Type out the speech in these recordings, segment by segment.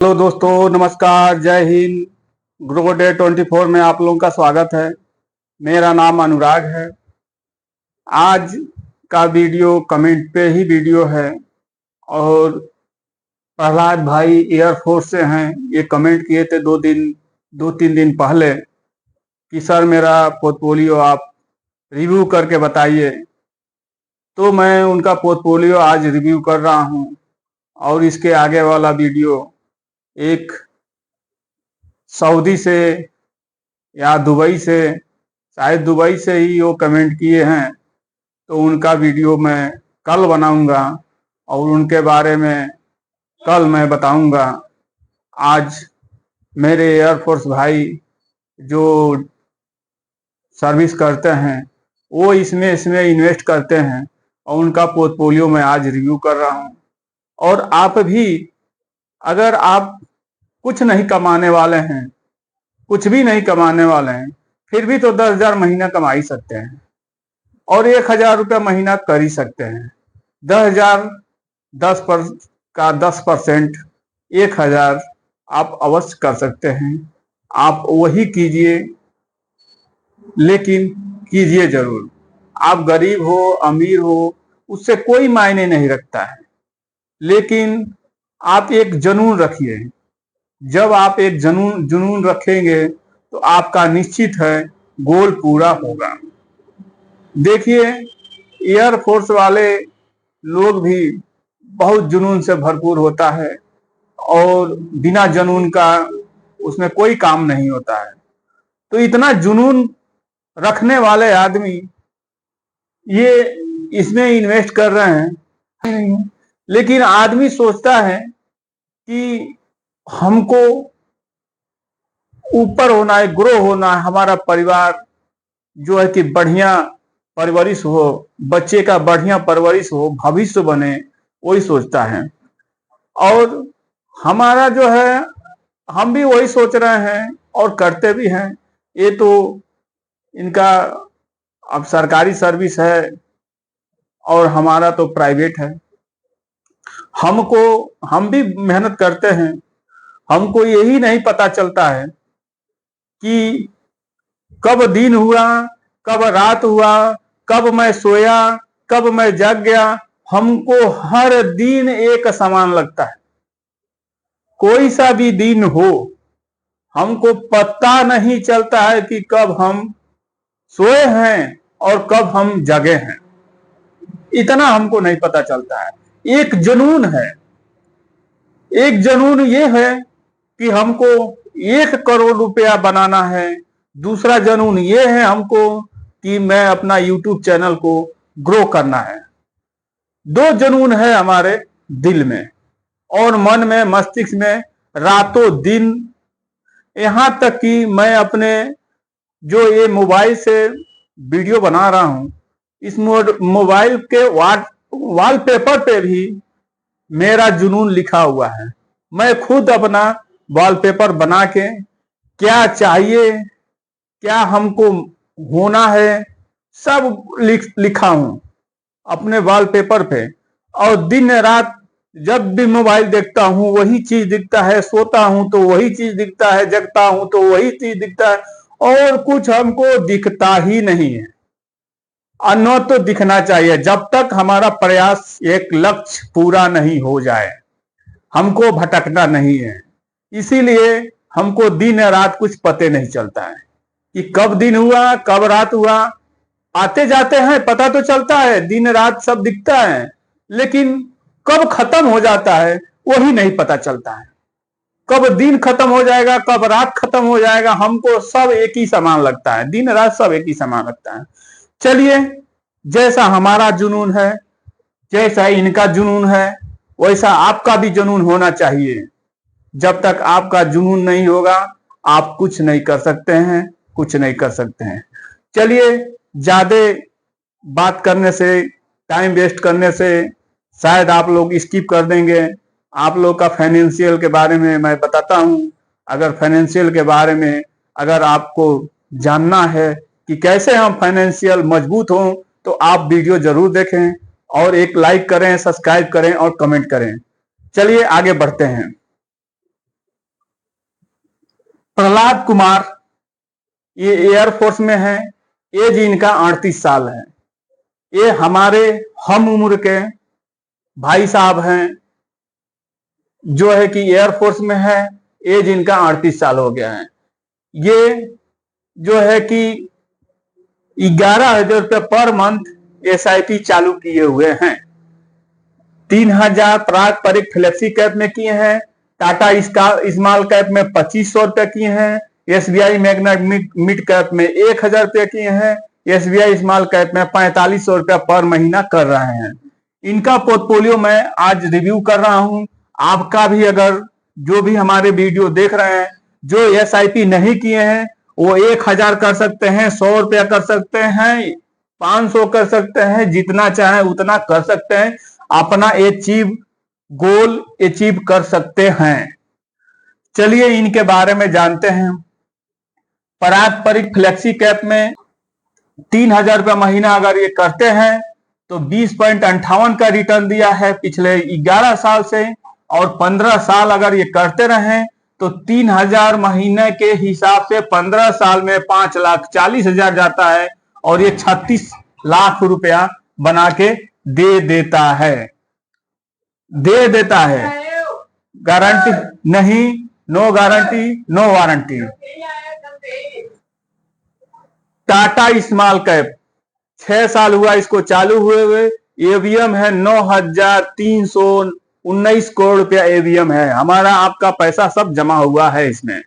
Hello दोस्तों, नमस्कार, जय हिंद। ग्रो डे 24 में आप लोगों का स्वागत है। मेरा नाम अनुराग है। आज का वीडियो कमेंट पे ही वीडियो है और प्रहलाद भाई एयरफोर्स से हैं। ये कमेंट किए थे 2-3 दिन पहले कि सर मेरा पोर्टफोलियो आप रिव्यू करके बताइए। तो मैं उनका पोर्टफोलियो आज रिव्यू कर रहा हूँ और इसके आगे वाला वीडियो एक सऊदी से या दुबई से, शायद दुबई से ही वो कमेंट किए हैं, तो उनका वीडियो मैं कल बनाऊंगा और उनके बारे में कल मैं बताऊंगा। आज मेरे एयरफोर्स भाई जो सर्विस करते हैं वो इसमें इसमें इन्वेस्ट करते हैं और उनका पोर्टफोलियो मैं आज रिव्यू कर रहा हूं। और आप भी, अगर आप कुछ नहीं कमाने वाले हैं, कुछ भी नहीं कमाने वाले हैं, फिर भी तो 10,000 महीना कमा ही सकते हैं और 1,000 रुपया महीना कर ही सकते हैं। 10,000 का 10%, 1,000 आप अवश्य कर सकते हैं। आप वही कीजिए, लेकिन कीजिए जरूर। आप गरीब हो अमीर हो उससे कोई मायने नहीं रखता है, लेकिन आप एक जुनून रखिए। जब आप एक जुनून रखेंगे तो आपका निश्चित है गोल पूरा होगा। देखिए, एयरफोर्स वाले लोग भी बहुत जुनून से भरपूर होता है और बिना जुनून का उसमें कोई काम नहीं होता है। तो इतना जुनून रखने वाले आदमी ये इसमें इन्वेस्ट कर रहे हैं, लेकिन आदमी सोचता है कि हमको ऊपर होना है, ग्रो होना है, हमारा परिवार जो है कि बढ़िया परवरिश हो, बच्चे का बढ़िया परवरिश हो, भविष्य बने, वही सोचता है। और हमारा जो है, हम भी वही सोच रहे हैं और करते भी हैं। ये तो इनका अब सरकारी सर्विस है और हमारा तो प्राइवेट है। हम भी मेहनत करते हैं। हमको यही नहीं पता चलता है कि कब दिन हुआ, कब रात हुआ, कब मैं सोया, कब मैं जग गया। हमको हर दिन एक समान लगता है। कोई सा भी दिन हो, हमको पता नहीं चलता है कि कब हम सोए हैं और कब हम जगे हैं। इतना हमको नहीं पता चलता है। एक जुनून है, एक जुनून ये है कि हमको 1 करोड़ रुपया बनाना है। दूसरा जुनून ये है हमको कि मैं अपना यूट्यूब चैनल को ग्रो करना है। 2 जुनून है हमारे दिल में और मन में, मस्तिष्क में, रातों दिन। यहां तक कि मैं अपने जो ये मोबाइल से वीडियो बना रहा हूं, इस मोबाइल के वॉलपेपर पे भी मेरा जुनून लिखा हुआ है। मैं खुद अपना वॉलपेपर बना के क्या चाहिए, क्या हमको होना है, सब लिखा हूं अपने वॉलपेपर पे। और दिन रात जब भी मोबाइल देखता हूं वही चीज दिखता है, सोता हूं तो वही चीज दिखता है, जगता हूं तो वही चीज दिखता है, और कुछ हमको दिखता ही नहीं है। अन्य तो दिखना चाहिए जब तक हमारा प्रयास, एक लक्ष्य पूरा नहीं हो जाए। हमको भटकना नहीं है। इसीलिए हमको दिन रात कुछ पते नहीं चलता है कि कब दिन हुआ, कब रात हुआ। आते जाते हैं, पता तो चलता है, दिन रात सब दिखता है, लेकिन कब खत्म हो जाता है वही नहीं पता चलता है। कब दिन खत्म हो जाएगा, कब रात खत्म हो जाएगा, हमको सब एक ही समान लगता है। दिन रात सब एक ही समान लगता है। चलिए, जैसा हमारा जुनून है, जैसा इनका जुनून है, वैसा आपका भी जुनून होना चाहिए। जब तक आपका जुनून नहीं होगा आप कुछ नहीं कर सकते हैं, कुछ नहीं कर सकते हैं। चलिए, ज्यादा बात करने से, टाइम वेस्ट करने से शायद आप लोग स्किप कर देंगे। आप लोग का फाइनेंशियल के बारे में मैं बताता हूं। अगर फाइनेंशियल के बारे में अगर आपको जानना है कि कैसे हम फाइनेंशियल मजबूत हों, तो आप वीडियो जरूर देखें और एक लाइक करें, सब्सक्राइब करें और कमेंट करें। चलिए आगे बढ़ते हैं। प्रहलाद कुमार, ये एयरफोर्स में है, एज इनका 38 साल है। ये हमारे हम उम्र के भाई साहब हैं, जो है कि एयरफोर्स में है, एज इनका 38 साल हो गया है। ये जो है कि 11,000 रुपये पर मंथ SIP चालू किए हुए हैं। 3,000 पारंपरिक फ्लेक्सी कैप में किए हैं, टाटा स्मॉल कैप में 2,500 रुपए किए हैं, SBI मैग्ना मिड कैप में 1,000 रुपए किए हैं, SBI स्मॉल कैप में 4,500 रुपया पर महीना कर रहे हैं। इनका पोर्टफोलियो मैं आज रिव्यू कर रहा हूं। आपका भी अगर जो भी हमारे वीडियो देख रहे हैं, जो SIP नहीं किए हैं, वो 1,000 कर सकते हैं, 100 रुपया कर सकते हैं, 500 कर सकते हैं, जितना चाहे उतना कर सकते हैं, अपना गोल अचीव कर सकते हैं। चलिए इनके बारे में जानते हैं। पारंपरिक फ्लेक्सी कैप में 3,000 रुपया महीना अगर ये करते हैं तो 20.58 का रिटर्न दिया है पिछले 11 साल से, और 15 साल अगर ये करते रहे तो 3,000 महीने के हिसाब से 15 साल में 5,40,000 जाता है, और ये 36 लाख रुपया बना के दे देता है। गारंटी नहीं, no guarantee no warranty. Tata small cap 6 साल हुआ इसको चालू हुए एवीएम है 9,319 करोड़ रुपया एवीएम है। हमारा आपका पैसा सब जमा हुआ है इसमें।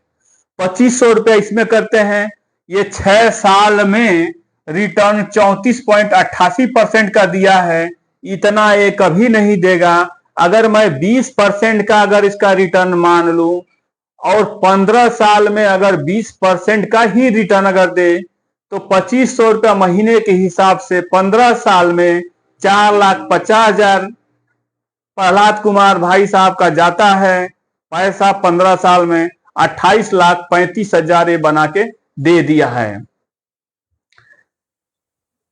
2,500 रुपया इसमें करते हैं। ये 6 साल में रिटर्न 34.88% का दिया है। इतना ये कभी नहीं देगा। अगर मैं 20% का अगर इसका रिटर्न मान लूं, और 15 साल में अगर 20% का ही रिटर्न अगर दे, तो 2,500 रुपया महीने के हिसाब से 15 साल में 4,50,000 प्रहलाद कुमार भाई साहब का जाता है पैसा। 15 साल में 28,35,000 ये बना के दे दिया है।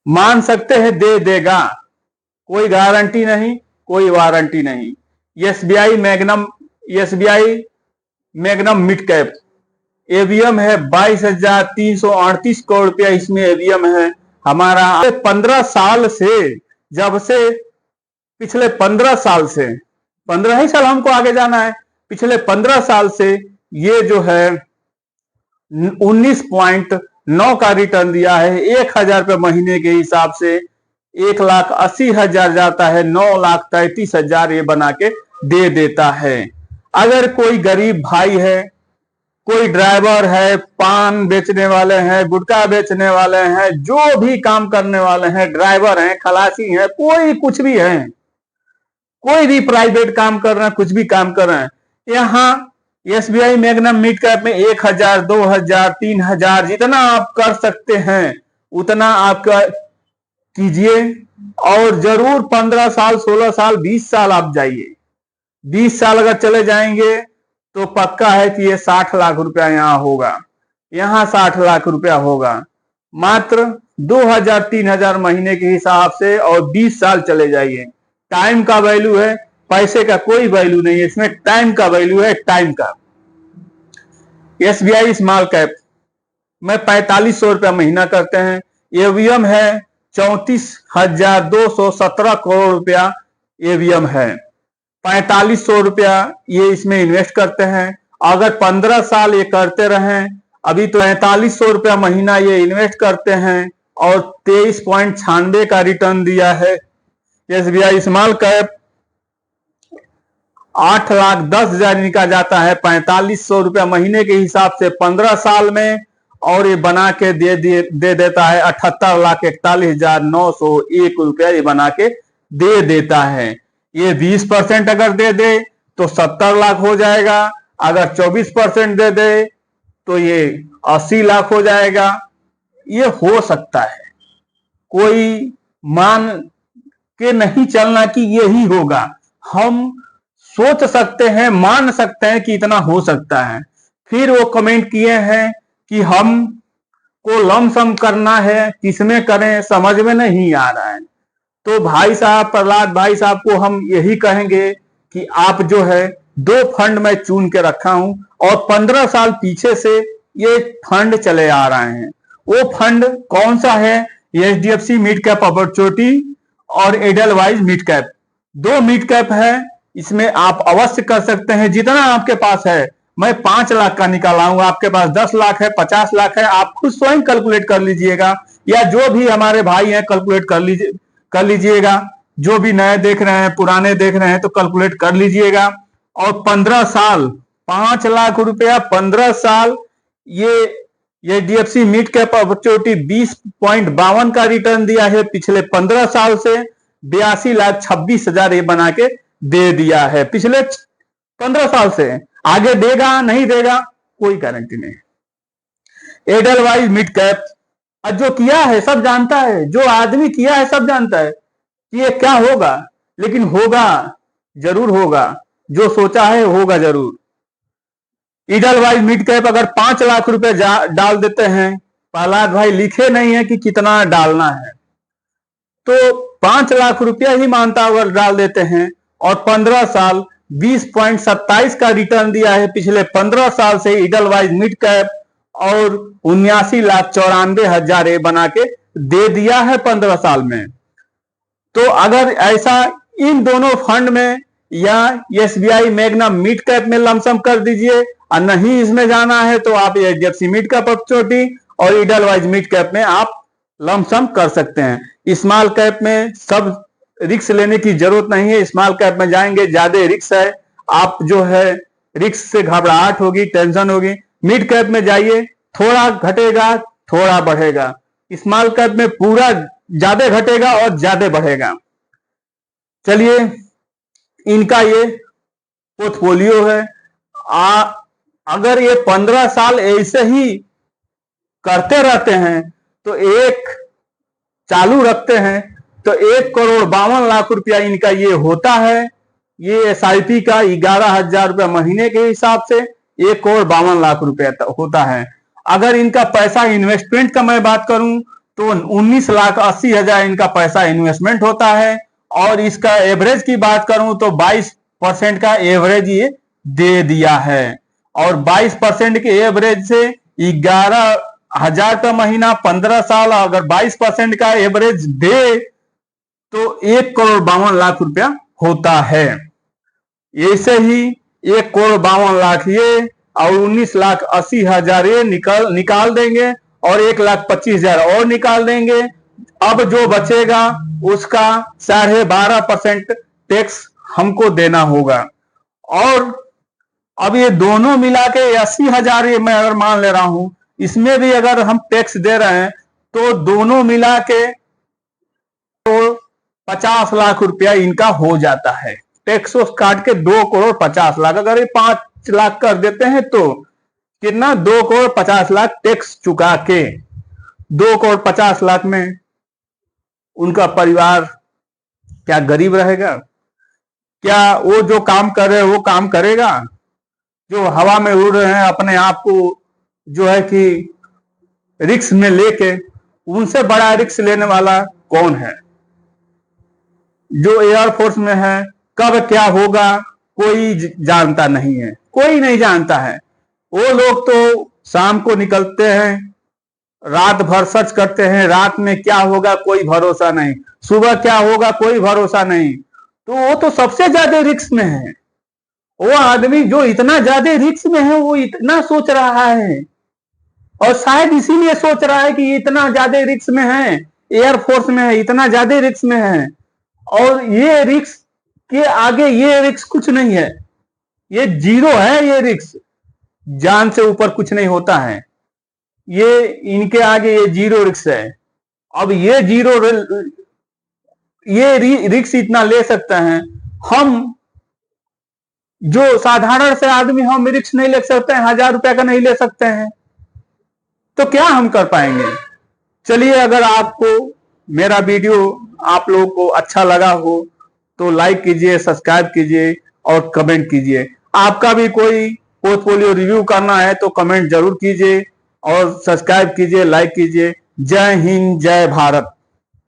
मान सकते हैं दे देगा, कोई गारंटी नहीं, कोई वारंटी नहीं। SBI magnum mid cap AUM है 22,338 करोड़ रुपया इसमें एवीएम है हमारा। 15 साल से, जब से पिछले 15 साल से, 15 ही साल हमको आगे जाना है, पिछले 15 साल से ये जो है 19.9 का रिटर्न दिया है। 1,000 रुपये महीने के हिसाब से 1,80,000 जाता है, 9,33,000 ये बना के दे देता है। अगर कोई गरीब भाई है, कोई ड्राइवर है, पान बेचने वाले हैं, गुटखा बेचने वाले हैं, जो भी काम करने वाले हैं, ड्राइवर हैं, खलासी हैं, कोई कुछ भी है, कोई भी प्राइवेट काम कर रहे हैं, कुछ भी काम कर रहे हैं, यहाँ SBI मैग्नम मिड कैप में 1,000, 2,000, 3,000 जितना आप कर सकते हैं उतना आप कीजिए, और जरूर 15 साल, 16 साल, 20 साल आप जाइए। 20 साल अगर चले जाएंगे तो पक्का है कि ये 60 लाख रुपया यहाँ होगा, यहाँ 60 लाख रुपया होगा। मात्र 2,000, 3,000 महीने के हिसाब से, और 20 साल चले जाइए। टाइम का वैल्यू है, पैसे का कोई वैल्यू नहीं है इसमें, टाइम का वैल्यू है, टाइम का। SBI स्मॉल कैप में 4,500 रुपया महीना करते हैं। एवीएम है 34,217 करोड़ रुपया एवीएम है। 4,500 रुपया ये इसमें इन्वेस्ट करते हैं। अगर 15 साल ये करते रहें, अभी तो 4,500 रुपया महीना ये इन्वेस्ट करते हैं, और 23.96 का रिटर्न दिया है। SBI स्मॉल कैप 8,10,000 इनका जाता है 4,500 रुपया महीने के हिसाब से 15 साल में, और ये बना के दे देता है 78,41,901 रुपया ये बना के दे देता है। ये 20% अगर दे दे तो 70 लाख हो जाएगा। अगर 24% दे दे तो ये 80 लाख हो जाएगा। ये हो सकता है, कोई मान के नहीं चलना कि यही होगा। हम सोच सकते हैं, मान सकते हैं कि इतना हो सकता है। फिर वो कमेंट किए हैं कि हम को लमसम करना है, किसमें करें समझ में नहीं आ रहा है। तो भाई साहब, प्रहलाद भाई साहब को हम यही कहेंगे कि आप जो है दो फंड मैं चुन के रखा हूं और 15 साल पीछे से ये फंड चले आ रहे हैं। वो फंड कौन सा है? एचडीएफसी मिड कैप अपॉर्चुनिटी और एडलवाइज मिड कैप, दो मिड कैप है। इसमें आप अवश्य कर सकते हैं, जितना आपके पास है। मैं 5 लाख का निकाला हूं, आपके पास 10 लाख है, 50 लाख है, आप खुद स्वयं कैलकुलेट कर लीजिएगा, या जो भी हमारे भाई हैं कैलकुलेट कर लीजिएगा। जो भी नए देख रहे हैं, पुराने देख रहे हैं, तो कैलकुलेट कर लीजिएगा। और 15 साल, 5 लाख रुपया 15 साल, ये डीएफसी मिड कैप अपॉर्चुनिटी 20.52 का रिटर्न दिया है पिछले 15 साल से। 82,26,000 ये बना के दे दिया है पिछले 15 साल से। आगे देगा नहीं देगा कोई गारंटी नहीं। एडलवाइज मिड कैप जो किया है सब जानता है, जो आदमी किया है सब जानता है कि ये क्या होगा, लेकिन होगा, जरूर होगा। जो सोचा है होगा जरूर। एडलवाइज मिड कैप अगर 5 लाख रुपए डाल देते हैं, प्रहलाद भाई लिखे नहीं है कि कितना डालना है, तो 5 लाख रुपया ही मानता अगर डाल देते हैं और 15 साल 20.27 का रिटर्न दिया है पिछले 15 साल से एडलवाइज मिड कैप, और 79,94,000 बना के दे दिया है 15 साल में। तो अगर ऐसा इन दोनों फंड में या एसबीआई मैग्ना मिड कैप में लमसम कर दीजिए, और नहीं इसमें जाना है तो आप एचडीएफसी मिड कैप अपॉर्चुनिटी और एडलवाइज मिड कैप में आप लमसम कर सकते हैं। स्मॉल कैप में सब रिस्क लेने की जरूरत नहीं है। स्मॉल कैप में जाएंगे ज्यादा रिस्क है, आप जो है रिस्क से घबराहट होगी, टेंशन होगी। मिड कैप में जाइए, थोड़ा घटेगा थोड़ा बढ़ेगा। स्मॉल कैप में पूरा ज्यादा घटेगा और ज्यादा बढ़ेगा। चलिए, इनका ये पोर्टफोलियो है। अगर ये 15 साल ऐसे ही करते रहते हैं तो एक चालू रखते हैं तो 1,52,00,000 रुपया इनका ये होता है। ये एसआईपी का 11,000 रुपया महीने के हिसाब से 1,52,00,000 रुपया होता है। अगर इनका पैसा इन्वेस्टमेंट का मैं बात करूं तो 19,80,000 इनका पैसा इन्वेस्टमेंट होता है, और इसका एवरेज की बात करूं तो 22% का एवरेज ये दे दिया है। और 22% के एवरेज से 11,000 का महीना 15 साल, अगर 22% का एवरेज दे तो 1,52,00,000 रुपया होता है। ऐसे ही 1,52,00,000 ये और 19,80,000 ये निकाल देंगे और 1,25,000 और निकाल देंगे। अब जो बचेगा उसका 12.5% टैक्स हमको देना होगा। और अब ये दोनों मिला के 80,000 ये मैं अगर मान ले रहा हूं, इसमें भी अगर हम टैक्स दे रहे हैं तो दोनों मिला के तो 50 लाख रुपया इनका हो जाता है। टैक्स काट के 2,50,00,000, अगर ये 5 लाख कर देते हैं तो कितना, 2,50,00,000 टैक्स चुका के 2,50,00,000 में उनका परिवार क्या गरीब रहेगा? क्या वो जो काम कर रहे हैं वो काम करेगा? जो हवा में उड़ रहे हैं अपने आप को जो है कि रिस्क में लेके, उनसे बड़ा रिस्क लेने वाला कौन है? जो एयरफोर्स में है, कब क्या होगा कोई जानता नहीं है, कोई नहीं जानता है। वो लोग तो शाम को निकलते हैं, रात भर सर्च करते हैं, रात में क्या होगा कोई भरोसा नहीं, सुबह क्या होगा कोई भरोसा नहीं। तो वो तो सबसे ज्यादा रिस्क में है। वो आदमी जो इतना ज्यादा रिस्क में है वो इतना सोच रहा है, और शायद इसीलिए सोच रहा है कि इतना ज्यादा रिस्क में है, एयरफोर्स में है, इतना ज्यादा रिस्क में है, और ये रिस्क के आगे ये रिस्क कुछ नहीं है, ये जीरो है। ये रिस्क जान से ऊपर कुछ नहीं होता है, ये इनके आगे ये जीरो रिस्क है। अब ये जीरो ये रिस्क इतना ले सकते हैं, हम जो साधारण से आदमी हम रिस्क नहीं ले सकते हैं, 1,000 रुपया का नहीं ले सकते हैं, तो क्या हम कर पाएंगे? चलिए, अगर आपको मेरा वीडियो आप लोगों को अच्छा लगा हो तो लाइक कीजिए, सब्सक्राइब कीजिए और कमेंट कीजिए। आपका भी कोई पोर्टफोलियो रिव्यू करना है तो कमेंट जरूर कीजिए और सब्सक्राइब कीजिए, लाइक कीजिए। जय हिंद, जय भारत।